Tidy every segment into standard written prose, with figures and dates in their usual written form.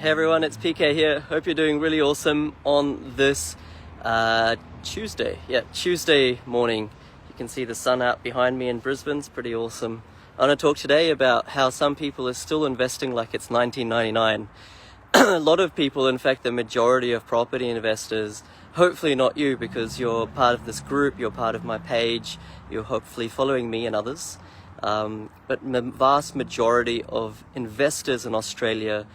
Hey everyone, it's PK here. Hope you're doing really awesome on this Tuesday. Yeah, Tuesday morning. You can see the sun out behind me in Brisbane. It's pretty awesome. I want to talk today about how some people are still investing like it's 1999. A lot of people, in fact, the majority of property investors, hopefully not you because you're part of this group, you're part of my page, you're hopefully following me and others. But the vast majority of investors in Australia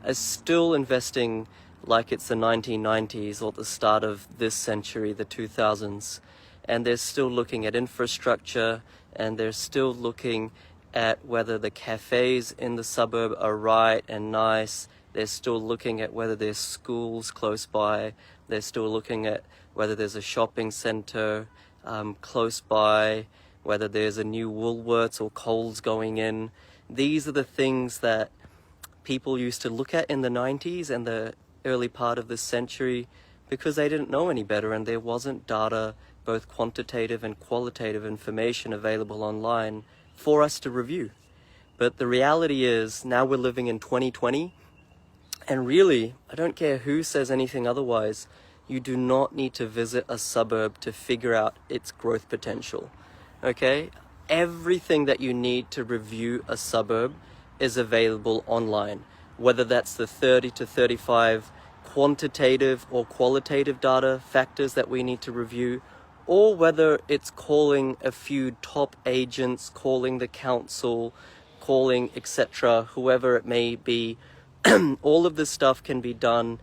are still investing like it's the 1990s or the start of this century, the 2000s. And they're still looking at infrastructure, and they're still looking at whether the cafes in the suburb are right and nice. They're still looking at whether there's schools close by. They're still looking at whether there's a shopping centre close by, whether there's a new Woolworths or Coles going in. These are the things that people used to look at in the 90s and the early part of this century because they didn't know any better, and there wasn't data, both quantitative and qualitative information available online for us to review. But the reality is now we're living in 2020, and really, I don't care who says anything otherwise, you do not need to visit a suburb to figure out its growth potential. Okay? Everything that you need to review a suburb is available online, whether that's the 30 to 35 quantitative or qualitative data factors that we need to review, or whether it's calling a few top agents, calling the council, calling etc., whoever it may be. All of this stuff can be done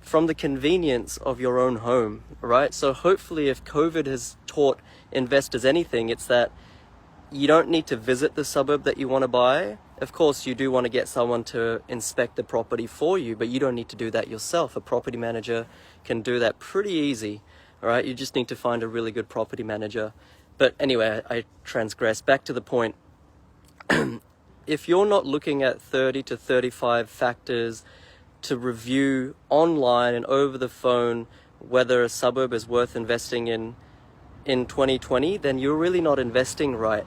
from the convenience of your own home, right? So hopefully if COVID has taught investors anything, it's that you don't need to visit the suburb that you want to buy. Of course, you do want to get someone to inspect the property for you, but you don't need to do that yourself. A property manager can do that pretty easy, all right? You just need to find a really good property manager. But anyway, I transgress. Back to the point. If you're not looking at 30 to 35 factors to review online and over the phone whether a suburb is worth investing in 2020, then you're really not investing right.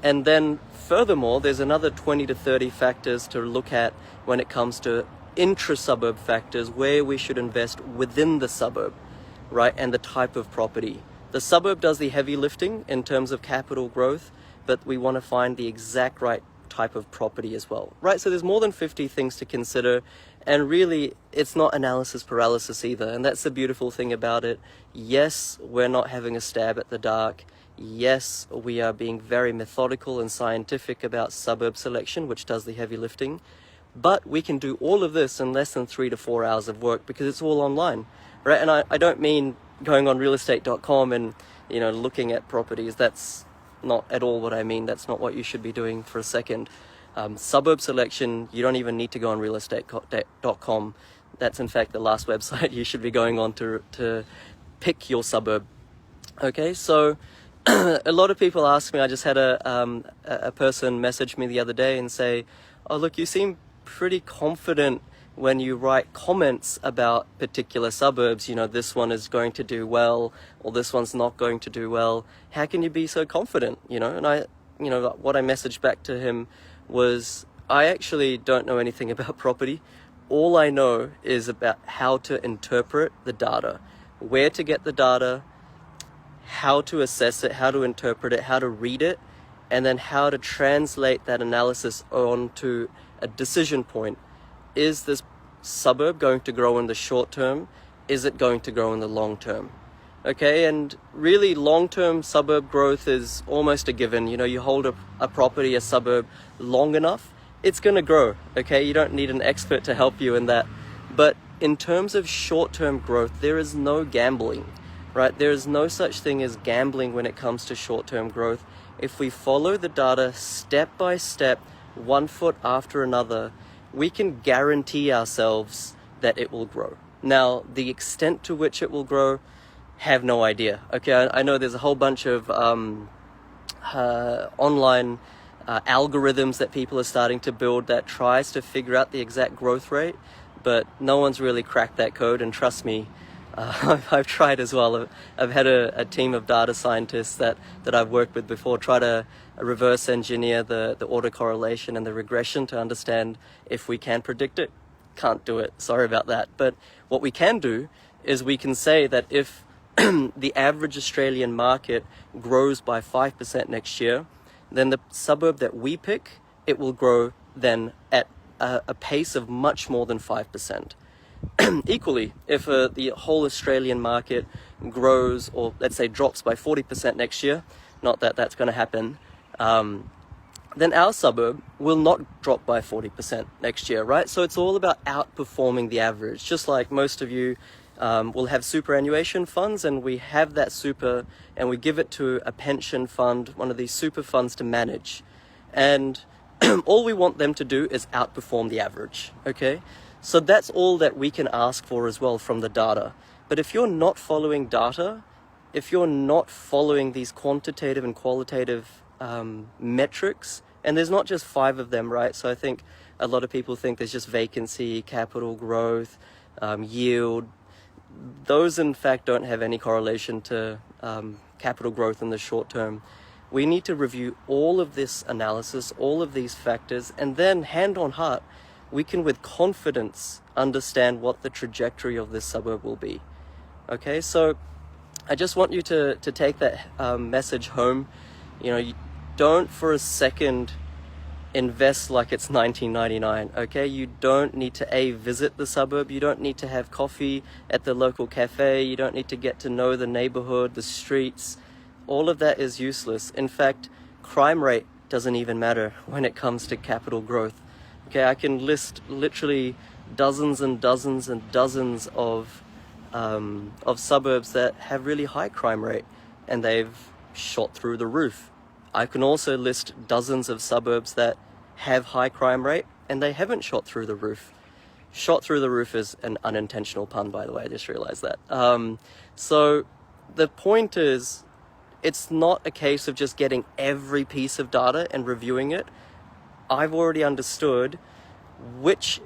And then furthermore, there's another 20 to 30 factors to look at when it comes to intra-suburb factors, where we should invest within the suburb, right? And the type of property. The suburb does the heavy lifting in terms of capital growth, but we want to find the exact right type of property as well, right? So there's more than 50 things to consider, and really it's not analysis paralysis either, and that's the beautiful thing about it. Yes, we're not having a stab at the dark. Yes, we are being very methodical and scientific about suburb selection, which does the heavy lifting, but we can do all of this in less than 3 to 4 hours of work because it's all online, right? And I don't mean going on realestate.com and looking at properties. That's not at all what I mean. That's not what you should be doing for a second. Suburb selection, you don't even need to go on realestate.com. That's in fact the last website you should be going on to pick your suburb. Okay, so a lot of people ask me, I just had a person message me the other day and say, oh look, you seem pretty confident when you write comments about particular suburbs, this one is going to do well, or this one's not going to do well. How can you be so confident? And what I messaged back to him was, I actually don't know anything about property. All I know is about how to interpret the data, where to get the data, how to assess it, how to interpret it, how to read it, and then how to translate that analysis onto a decision point. Is this suburb going to grow in the short term? Is it going to grow in the long term? Okay, and really long-term suburb growth is almost a given. You hold a property, a suburb, long enough, it's going to grow. Okay, you don't need an expert to help you in that. But in terms of short-term growth, there is no gambling, right? There is no such thing as gambling when it comes to short-term growth. If we follow the data step by step, one foot after another, we can guarantee ourselves that it will grow. Now, the extent to which it will grow, have no idea. Okay, I know there's a whole bunch of online algorithms that people are starting to build that tries to figure out the exact growth rate, but no one's really cracked that code, and trust me, I've tried as well. I've had a team of data scientists that I've worked with before try to reverse engineer the autocorrelation and the regression to understand if we can predict it. can't do it. Sorry about that. But what we can do is we can say that if the average Australian market grows by 5% next year, then the suburb that we pick, it will grow then at a pace of much more than 5%. Equally, if the whole Australian market grows, or let's say drops by 40% next year, not that that's going to happen, then our suburb will not drop by 40% next year, right? So it's all about outperforming the average. Just like most of you will have superannuation funds, and we have that super and we give it to a pension fund, one of these super funds to manage. And all we want them to do is outperform the average, okay? So that's all that we can ask for as well from the data. But if you're not following data, if you're not following these quantitative and qualitative metrics, and there's not just 5 of them, right? So I think a lot of people think there's just vacancy, capital growth, yield. Those in fact don't have any correlation to capital growth in the short term. We need to review all of this analysis, all of these factors, and then hand on heart, we can with confidence understand what the trajectory of this suburb will be. Okay, so I just want you to take that message home. You know, you don't for a second invest like it's 1999, okay? You don't need to visit the suburb, you don't need to have coffee at the local cafe, you don't need to get to know the neighborhood, the streets. All of that is useless. In fact, crime rate doesn't even matter when it comes to capital growth. Okay, I can list literally dozens and dozens and dozens of suburbs that have really high crime rate and they've shot through the roof. I can also list dozens of suburbs that have high crime rate and they haven't shot through the roof. Shot through the roof is an unintentional pun, by the way, I just realized that. So the point is, it's not a case of just getting every piece of data and reviewing it. I've already understood which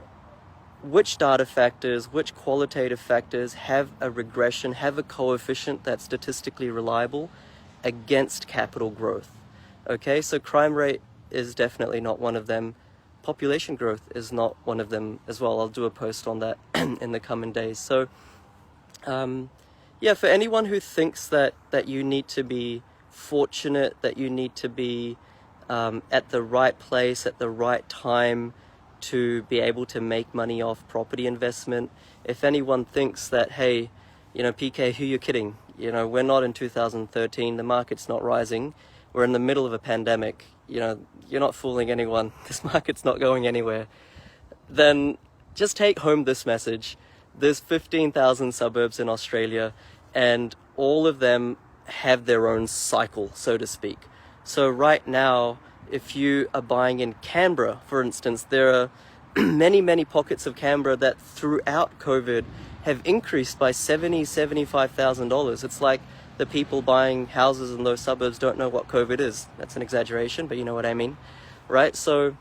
data factors, which qualitative factors have a regression, have a coefficient that's statistically reliable against capital growth. Okay, so crime rate is definitely not one of them. Population growth is not one of them as well. I'll do a post on that in the coming days. So yeah, for anyone who thinks that you need to be fortunate, that you need to be at the right place at the right time to be able to make money off property investment, if anyone thinks that, hey, you know, PK, who you're kidding? You know, we're not in 2013, the market's not rising, we're in the middle of a pandemic, you know, you're not fooling anyone, this market's not going anywhere, then just take home this message. There's 15,000 suburbs in Australia, and all of them have their own cycle, so to speak. So right now, if you are buying in Canberra, for instance, there are many pockets of Canberra that throughout COVID have increased by $75,000. It's like the people buying houses in those suburbs don't know what COVID is. That's an exaggeration, but you know what I mean, right? So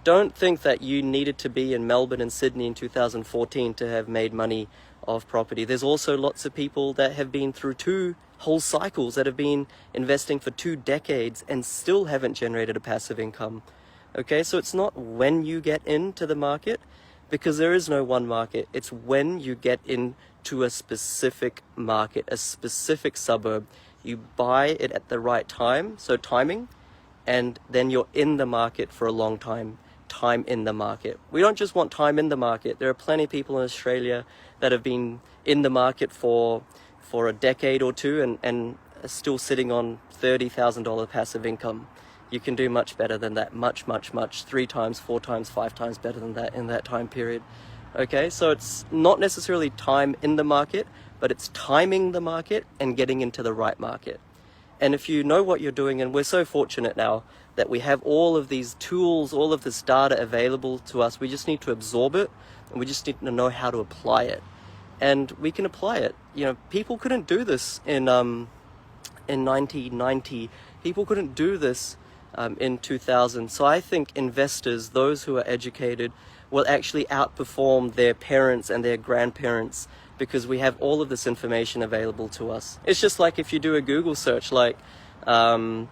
don't think that you needed to be in Melbourne and Sydney in 2014 to have made money off property. There's also lots of people that have been through 2 whole cycles, that have been investing for 2 decades and still haven't generated a passive income. Okay, so it's not when you get into the market, because there is no one market. It's when you get into a specific market, a specific suburb. You buy it at the right time, so timing, and then you're in the market for a long time in the market. We don't just want time in the market. There are plenty of people in Australia that have been in the market for a decade or 2 and are still sitting on $30,000 passive income. You can do much better than that, much, 3 times, 4 times, 5 times better than that in that time period. Okay, so it's not necessarily time in the market, but it's timing the market and getting into the right market. And if you know what you're doing, and we're so fortunate now that we have all of these tools, all of this data available to us, we just need to absorb it, and we just need to know how to apply it. And we can apply it. You know, people couldn't do this in 1990. People couldn't do this in 2000. So I think investors, those who are educated, will actually outperform their parents and their grandparents because we have all of this information available to us. It's just like if you do a Google search, like how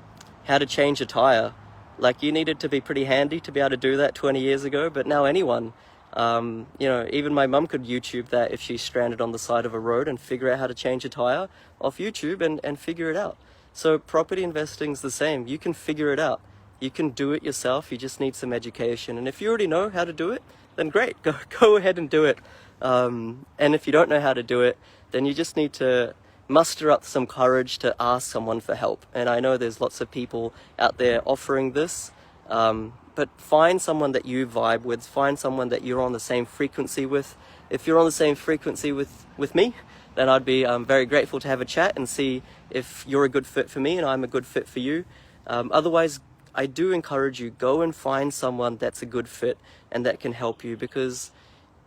to change a tire. Like, you needed to be pretty handy to be able to do that 20 years ago, but now anyone You know, even my mum could YouTube that if she's stranded on the side of a road and figure out how to change a tire off YouTube and figure it out. So property investing is the same. You can figure it out. You can do it yourself. You just need some education. And if you already know how to do it, then great, go ahead and do it. And if you don't know how to do it, then you just need to muster up some courage to ask someone for help. And I know there's lots of people out there offering this, but find someone that you vibe with, find someone that you're on the same frequency with. If you're on the same frequency with me, then I'd be very grateful to have a chat and see if you're a good fit for me and I'm a good fit for you. Otherwise, I do encourage you, go and find someone that's a good fit and that can help you, because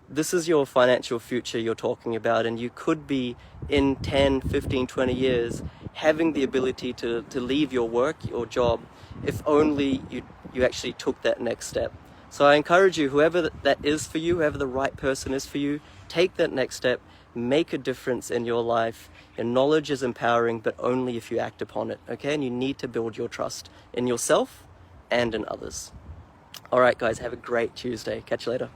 this is your financial future you're talking about, and you could be in 10, 15, 20 years having the ability to leave your work, your job, if only you actually took that next step. So I encourage you, whoever that is for you, whoever the right person is for you, take that next step, make a difference in your life. Your knowledge is empowering, but only if you act upon it, okay? And you need to build your trust in yourself and in others. All right, guys, have a great Tuesday. Catch you later.